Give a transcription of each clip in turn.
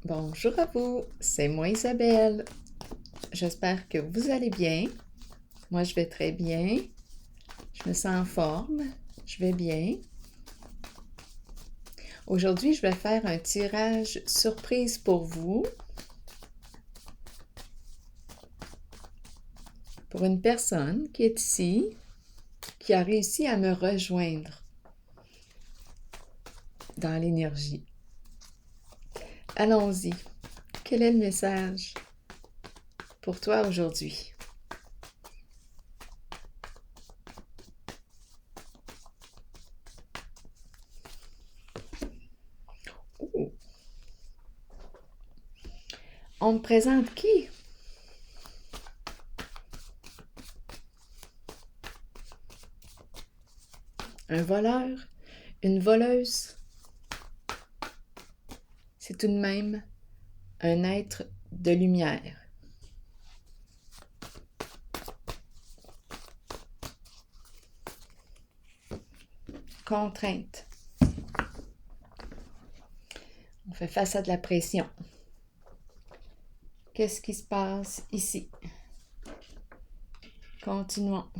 Bonjour à vous, c'est moi Isabelle. J'espère que vous allez bien. Moi, je vais très bien. Je me sens en forme. Je vais bien. Aujourd'hui, je vais faire un tirage surprise pour vous. Pour une personne qui est ici, qui a réussi à me rejoindre dans l'énergie. Allons-y. Quel est le message pour toi aujourd'hui? Oh. On me présente qui? Un voleur? Une voleuse? C'est tout de même un être de lumière. Contrainte. On fait face à de la pression. Qu'est-ce qui se passe ici? Continuons.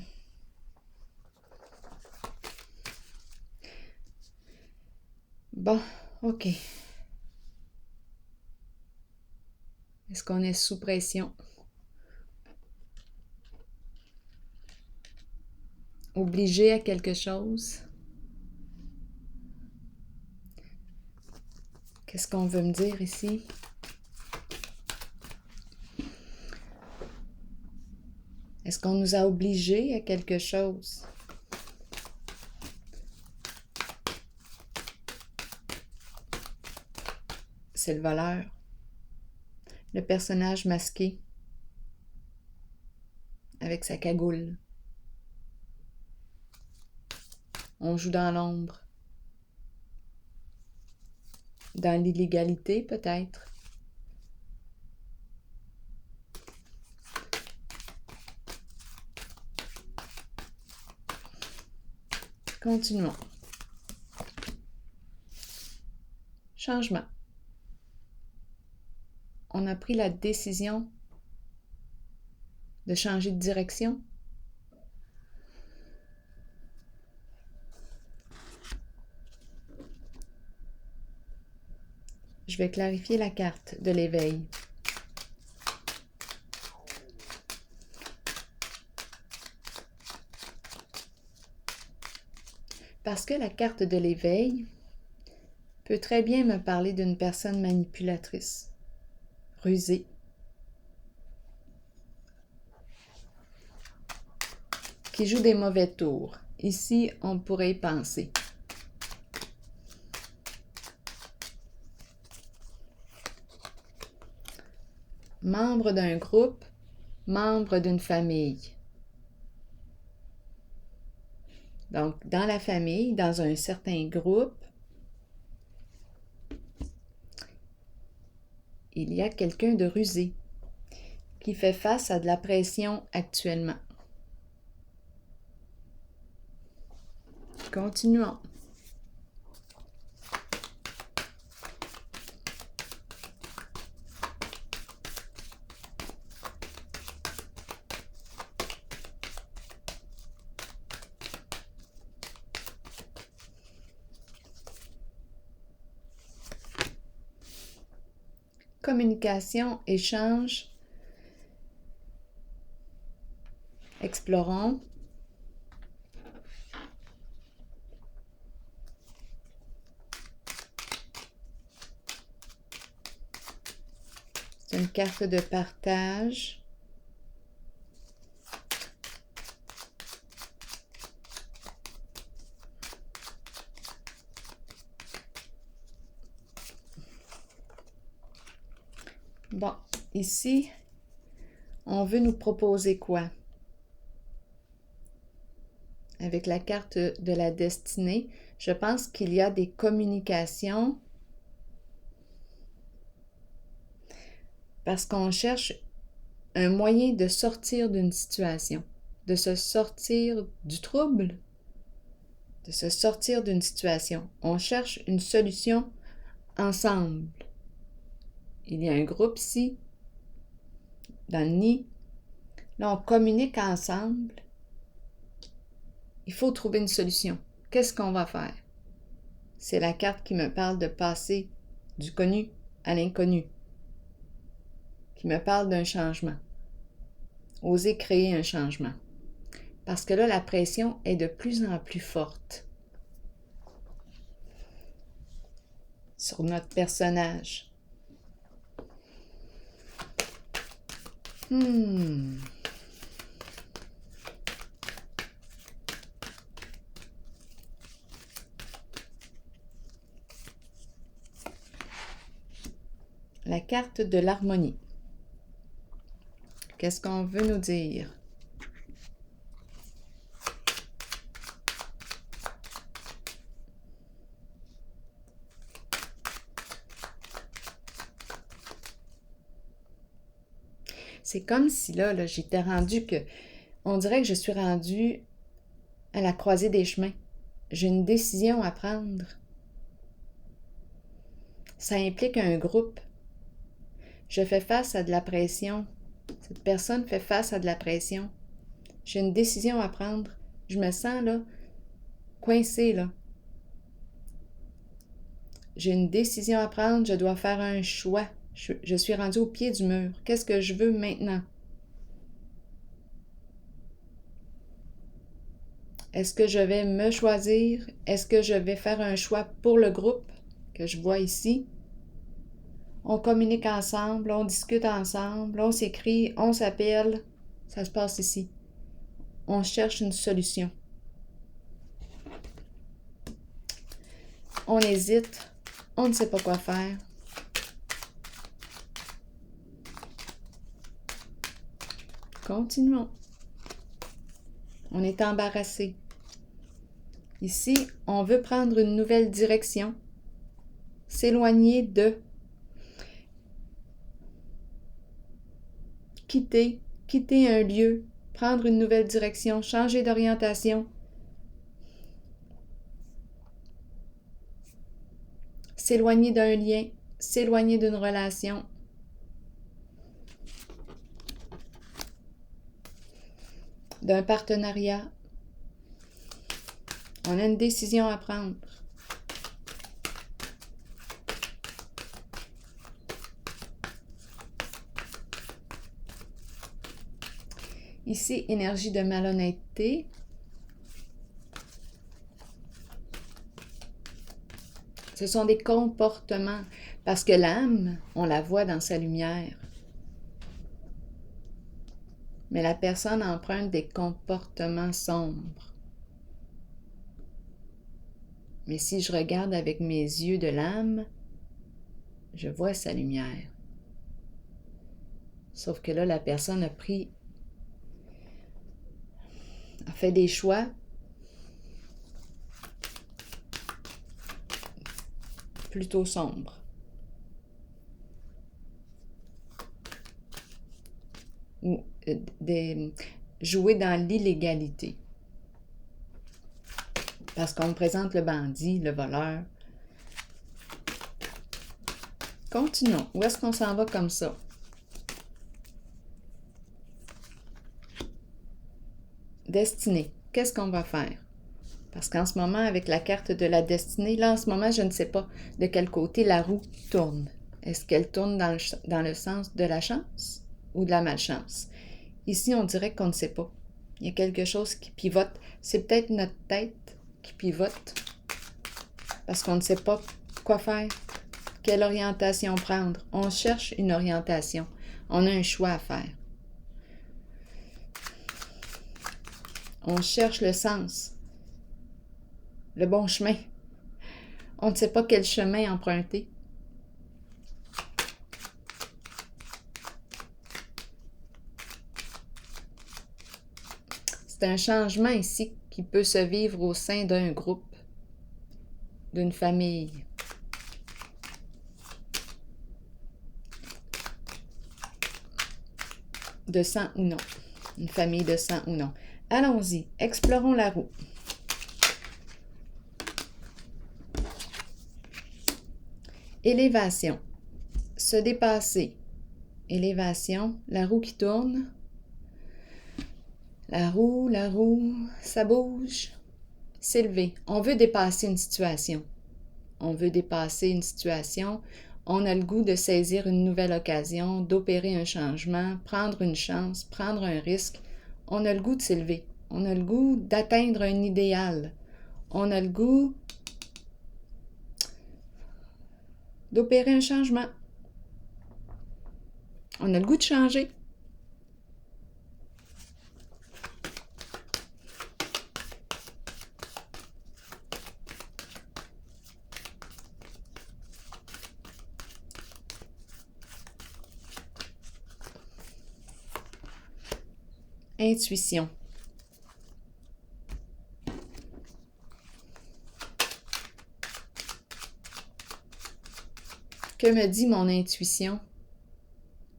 Bon, OK. Est-ce qu'on est sous pression? Obligé à quelque chose? Qu'est-ce qu'on veut me dire ici? Est-ce qu'on nous a obligés à quelque chose? C'est le voleur. Le personnage masqué avec sa cagoule. On joue dans l'ombre. Dans l'illégalité, peut-être. Continuons. Changement. On a pris la décision de changer de direction. Je vais clarifier la carte de l'éveil. Parce que la carte de l'éveil peut très bien me parler d'une personne manipulatrice, rusée, qui joue des mauvais tours. Ici, on pourrait y penser. Membre d'un groupe, membre d'une famille. Donc, dans la famille, dans un certain groupe, il y a quelqu'un de rusé qui fait face à de la pression actuellement. Continuons. Communication, échange. Explorons. C'est une carte de partage. Bon, ici, on veut nous proposer quoi? Avec la carte de la destinée, je pense qu'il y a des communications parce qu'on cherche un moyen de sortir d'une situation, de se sortir du trouble, de se sortir d'une situation. On cherche une solution ensemble. il y a un groupe ici, dans le nid. Là, on communique ensemble. Il faut trouver une solution. Qu'est-ce qu'on va faire? C'est la carte qui me parle de passer du connu à l'inconnu, qui me parle d'un changement. Oser créer un changement. Parce que là, la pression est de plus en plus forte sur notre personnage. La carte de l'harmonie. Qu'est-ce qu'on veut nous dire? C'est comme si là j'étais rendue que... On dirait que je suis rendue à la croisée des chemins. J'ai une décision à prendre. Ça implique un groupe. Je fais face à de la pression. Cette personne fait face à de la pression. J'ai une décision à prendre. Je me sens là, coincée là. J'ai une décision à prendre. Je dois faire un choix. Je suis rendue au pied du mur. Qu'est-ce que je veux maintenant? Est-ce que je vais me choisir? Est-ce que je vais faire un choix pour le groupe que je vois ici? On communique ensemble, on discute ensemble, on s'écrit, on s'appelle. Ça se passe ici. On cherche une solution. On hésite, on ne sait pas quoi faire. Continuons. On est embarrassé. Ici, on veut prendre une nouvelle direction, s'éloigner de, quitter un lieu, prendre une nouvelle direction, changer d'orientation, s'éloigner d'un lien, s'éloigner d'une relation. D'un partenariat. On a une décision à prendre. Ici, énergie de malhonnêteté. Ce sont des comportements, parce que l'âme, on la voit dans sa lumière. Mais la personne emprunte des comportements sombres. Mais si je regarde avec mes yeux de l'âme, je vois sa lumière. Sauf que là, la personne a fait des choix plutôt sombres. Ou jouer dans l'illégalité. Parce qu'on me présente le bandit, le voleur. Continuons. Où est-ce qu'on s'en va comme ça? Destinée. Qu'est-ce qu'on va faire? Parce qu'en ce moment, avec la carte de la destinée, là, en ce moment, je ne sais pas de quel côté la roue tourne. Est-ce qu'elle tourne dans le sens de la chance ou de la malchance? Ici, on dirait qu'on ne sait pas. Il y a quelque chose qui pivote. C'est peut-être notre tête qui pivote parce qu'on ne sait pas quoi faire, quelle orientation prendre. On cherche une orientation. On a un choix à faire. On cherche le sens, le bon chemin. On ne sait pas quel chemin emprunter. C'est un changement ici qui peut se vivre au sein d'un groupe, d'une famille. De sang ou non. Une famille de sang ou non. Allons-y, explorons la roue. Élévation. se dépasser. Élévation, la roue qui tourne. La roue, ça bouge. S'élever. On veut dépasser une situation. On veut dépasser une situation. On a le goût de saisir une nouvelle occasion, d'opérer un changement, prendre une chance, prendre un risque. On a le goût de s'élever. On a le goût d'atteindre un idéal. On a le goût d'opérer un changement. On a le goût de changer. Intuition. Que me dit mon intuition?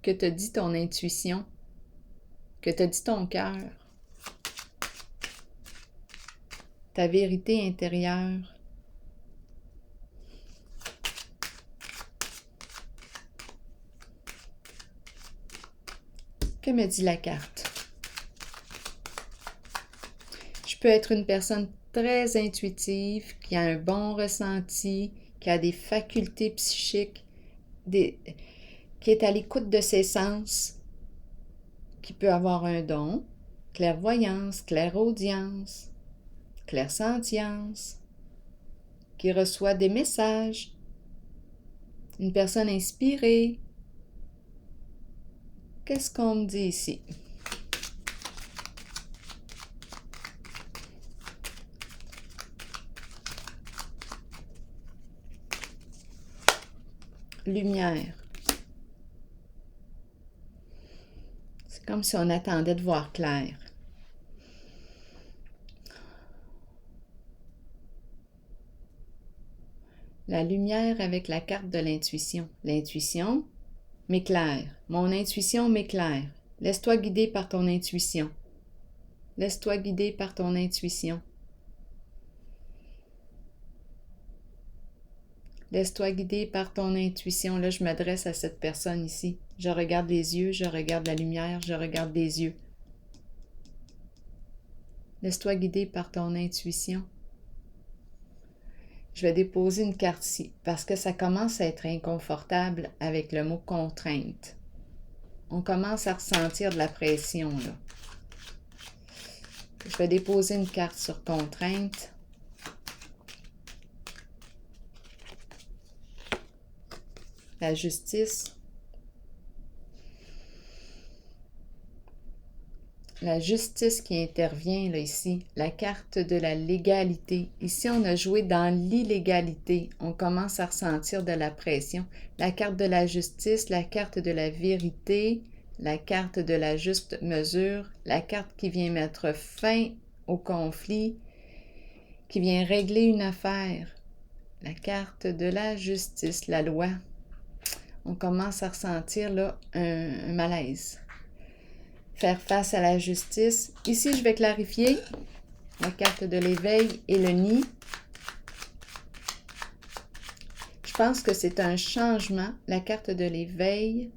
Que te dit ton intuition? Que te dit ton cœur? Ta vérité intérieure? Que me dit la carte? Je peux être une personne très intuitive, qui a un bon ressenti, qui a des facultés psychiques, qui est à l'écoute de ses sens, qui peut avoir un don, clairvoyance, clairaudience, clairsentience, qui reçoit des messages, une personne inspirée. Qu'est-ce qu'on me dit ici? Lumière. C'est comme si on attendait de voir clair. La lumière avec la carte de l'intuition. L'intuition m'éclaire. Mon intuition m'éclaire. Laisse-toi guider par ton intuition. Laisse-toi guider par ton intuition. Laisse-toi guider par ton intuition. Là, je m'adresse à cette personne ici. Je regarde les yeux, je regarde la lumière, je regarde les yeux. Laisse-toi guider par ton intuition. Je vais déposer une carte ici parce que ça commence à être inconfortable avec le mot contrainte. On commence à ressentir de la pression, là. Je vais déposer une carte sur contrainte. La justice. La justice qui intervient là ici, la carte de la légalité. Ici, on a joué dans l'illégalité. On commence à ressentir de la pression. La carte de la justice, la carte de la vérité, la carte de la juste mesure, la carte qui vient mettre fin au conflit, qui vient régler une affaire. La carte de la justice, la loi. On commence à ressentir là un malaise. Faire face à la justice. Ici, je vais clarifier la carte de l'éveil et le nid. Je pense que c'est un changement. La carte de l'éveil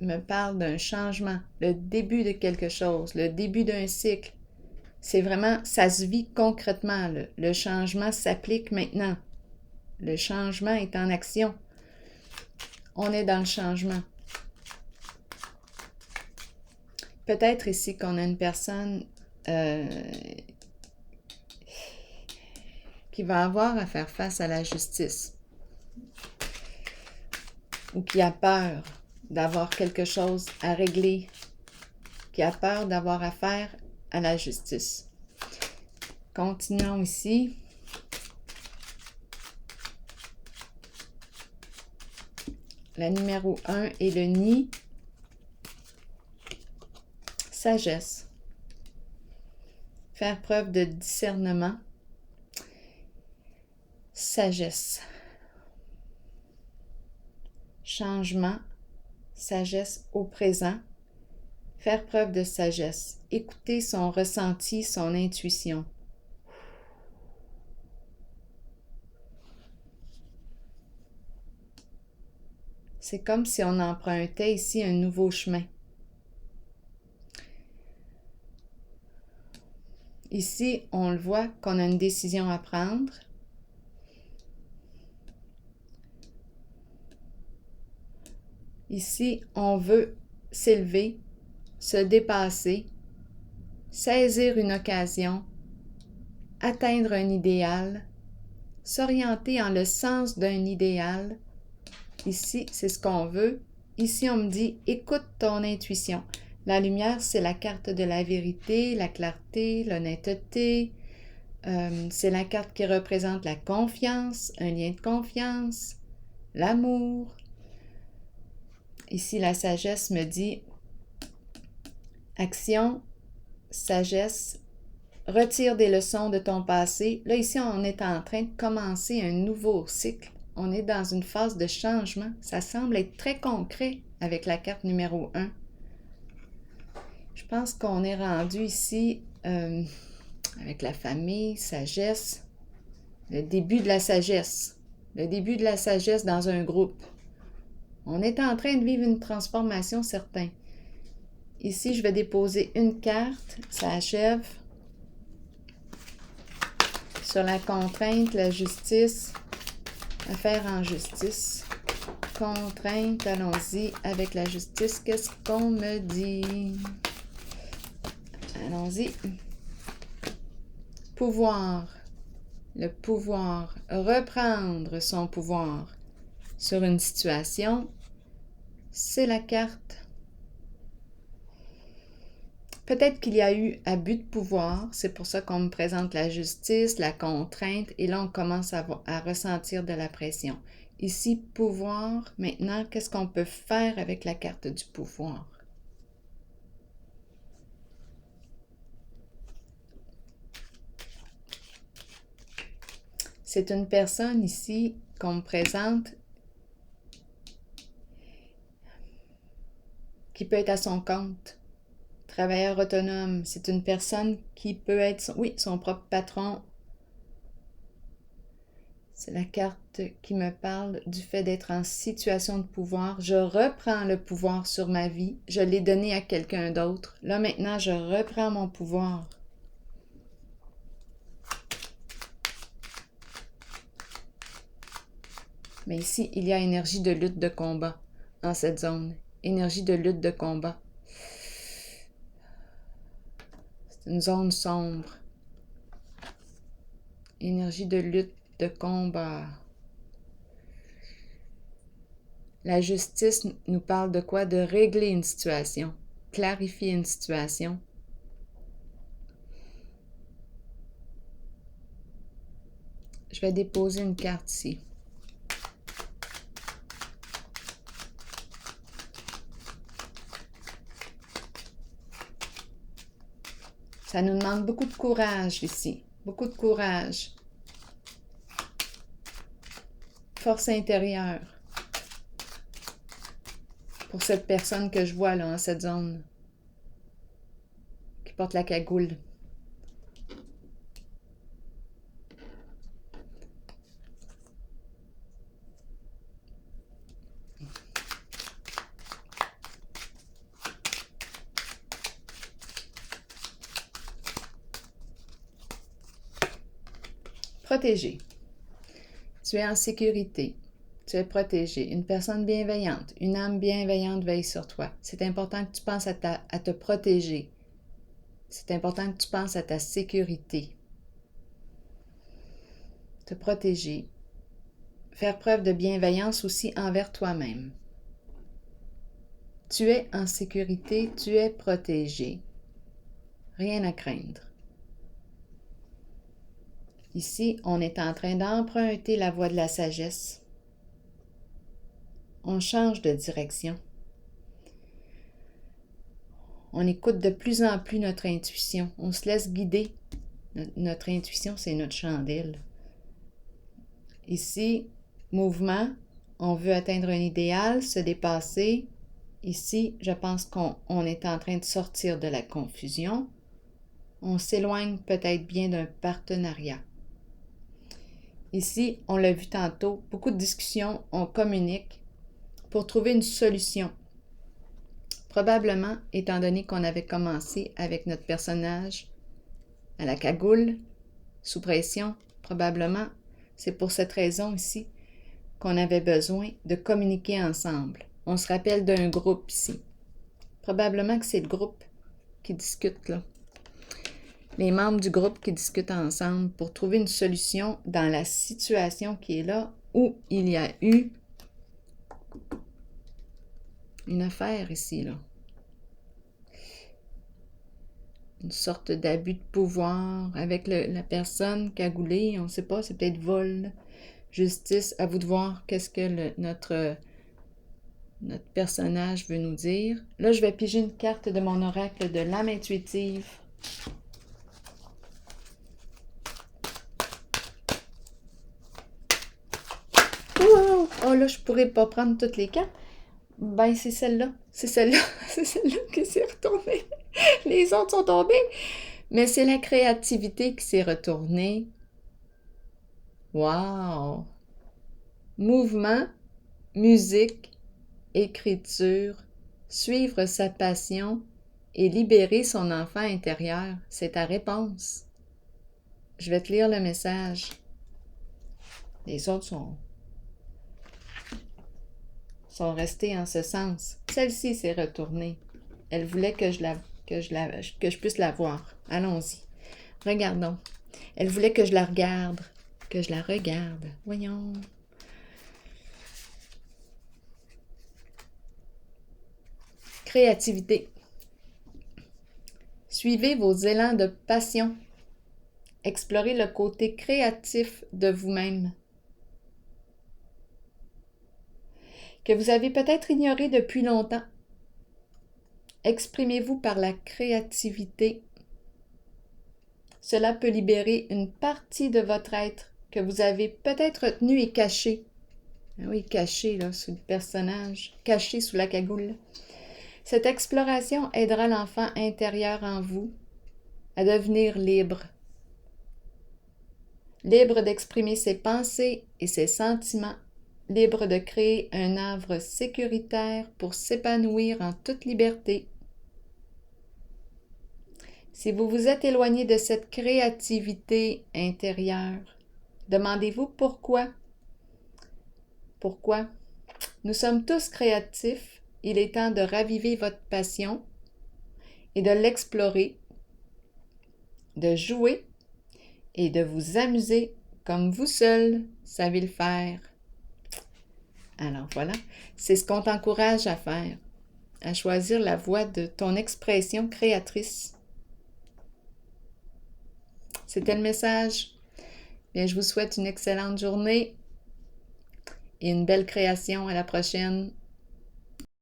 me parle d'un changement, le début de quelque chose, le début d'un cycle. C'est vraiment, ça se vit concrètement. Le changement s'applique maintenant. Le changement est en action. On est dans le changement. Peut-être ici qu'on a une personne qui va avoir à faire face à la justice ou qui a peur d'avoir quelque chose à régler, qui a peur d'avoir affaire à la justice. Continuons ici. La numéro 1 est le nid. Sagesse. Faire preuve de discernement. Sagesse. Changement. Sagesse au présent. Faire preuve de sagesse. Écouter son ressenti, son intuition. C'est comme si on empruntait ici un nouveau chemin. Ici, on le voit qu'on a une décision à prendre. Ici, on veut s'élever, se dépasser, saisir une occasion, atteindre un idéal, s'orienter en le sens d'un idéal. Ici, c'est ce qu'on veut. Ici, on me dit, écoute ton intuition. La lumière, c'est la carte de la vérité, la clarté, l'honnêteté. C'est la carte qui représente la confiance, un lien de confiance, l'amour. Ici, la sagesse me dit, action, sagesse, retire des leçons de ton passé. Là, ici, on est en train de commencer un nouveau cycle. On est dans une phase de changement. Ça semble être très concret avec la carte numéro 1. Je pense qu'on est rendu ici avec la famille, sagesse, le début de la sagesse. Le début de la sagesse dans un groupe. On est en train de vivre une transformation certaine. Ici, je vais déposer une carte. Ça achève. Sur la contrainte, la justice, affaire en justice. Contrainte, allons-y avec la justice. Qu'est-ce qu'on me dit? Allons-y. Pouvoir. Le pouvoir. Reprendre son pouvoir sur une situation. C'est la carte. Peut-être qu'il y a eu abus de pouvoir, c'est pour ça qu'on me présente la justice, la contrainte, et là on commence à ressentir de la pression. Ici, pouvoir, maintenant, qu'est-ce qu'on peut faire avec la carte du pouvoir? C'est une personne ici qu'on me présente qui peut être à son compte. Travailleur autonome, c'est une personne qui peut être, son propre patron. C'est la carte qui me parle du fait d'être en situation de pouvoir. Je reprends le pouvoir sur ma vie. Je l'ai donné à quelqu'un d'autre. Là, maintenant, je reprends mon pouvoir. Mais ici, il y a énergie de lutte, de combat dans cette zone. Énergie de lutte, de combat. C'est une zone sombre. Énergie de lutte, de combat. La justice nous parle de quoi? De régler une situation, clarifier une situation. Je vais déposer une carte ici. Ça nous demande beaucoup de courage ici, beaucoup de courage. Force intérieure. Pour cette personne que je vois là, en cette zone, qui porte la cagoule. Protégé. Tu es en sécurité. Tu es protégé. Une personne bienveillante, une âme bienveillante veille sur toi. C'est important que tu penses à te protéger. C'est important que tu penses à ta sécurité. Te protéger. Faire preuve de bienveillance aussi envers toi-même. Tu es en sécurité, tu es protégé. Rien à craindre. Ici, on est en train d'emprunter la voie de la sagesse. On change de direction. On écoute de plus en plus notre intuition. On se laisse guider. Notre intuition, c'est notre chandelle. Ici, mouvement. On veut atteindre un idéal, se dépasser. Ici, je pense qu'on est en train de sortir de la confusion. On s'éloigne peut-être bien d'un partenariat. Ici, on l'a vu tantôt, beaucoup de discussions, on communique. pour trouver une solution. Probablement, étant donné qu'on avait commencé avec notre personnage à la cagoule, sous pression, probablement, c'est pour cette raison ici qu'on avait besoin de communiquer ensemble. On se rappelle d'un groupe ici. Probablement que c'est le groupe qui discute là. Les membres du groupe qui discutent ensemble pour trouver une solution dans la situation qui est là où il y a eu une affaire ici, là. Une sorte d'abus de pouvoir avec la personne cagoulée, on ne sait pas, c'est peut-être vol, justice, à vous de voir qu'est-ce que notre personnage veut nous dire. Là, je vais piger une carte de mon oracle de l'âme intuitive. Oh là, je pourrais pas prendre toutes les cartes. Ben, c'est celle-là. C'est celle-là. C'est celle-là qui s'est retournée. Les autres sont tombés. Mais c'est la créativité qui s'est retournée. Wow! Mouvement, musique, écriture, suivre sa passion et libérer son enfant intérieur. C'est ta réponse. Je vais te lire le message. Les autres sont restés en ce sens. Celle-ci s'est retournée. Elle voulait que je puisse la voir. Allons-y. Regardons. Elle voulait que je la regarde. Que je la regarde. Voyons. Créativité. Suivez vos élans de passion. Explorez le côté créatif de vous-même, que vous avez peut-être ignoré depuis longtemps. Exprimez-vous par la créativité. Cela peut libérer une partie de votre être que vous avez peut-être retenu et caché. Oui, caché là, sous le personnage, caché sous la cagoule. Cette exploration aidera l'enfant intérieur en vous à devenir libre. Libre d'exprimer ses pensées et ses sentiments, libre de créer un havre sécuritaire pour s'épanouir en toute liberté. Si vous vous êtes éloigné de cette créativité intérieure, demandez-vous pourquoi. Pourquoi? Nous sommes tous créatifs. Il est temps de raviver votre passion et de l'explorer, de jouer et de vous amuser comme vous seul savez le faire. Alors voilà, c'est ce qu'on t'encourage à faire, à choisir la voie de ton expression créatrice. C'était le message. Bien, je vous souhaite une excellente journée et une belle création. À la prochaine.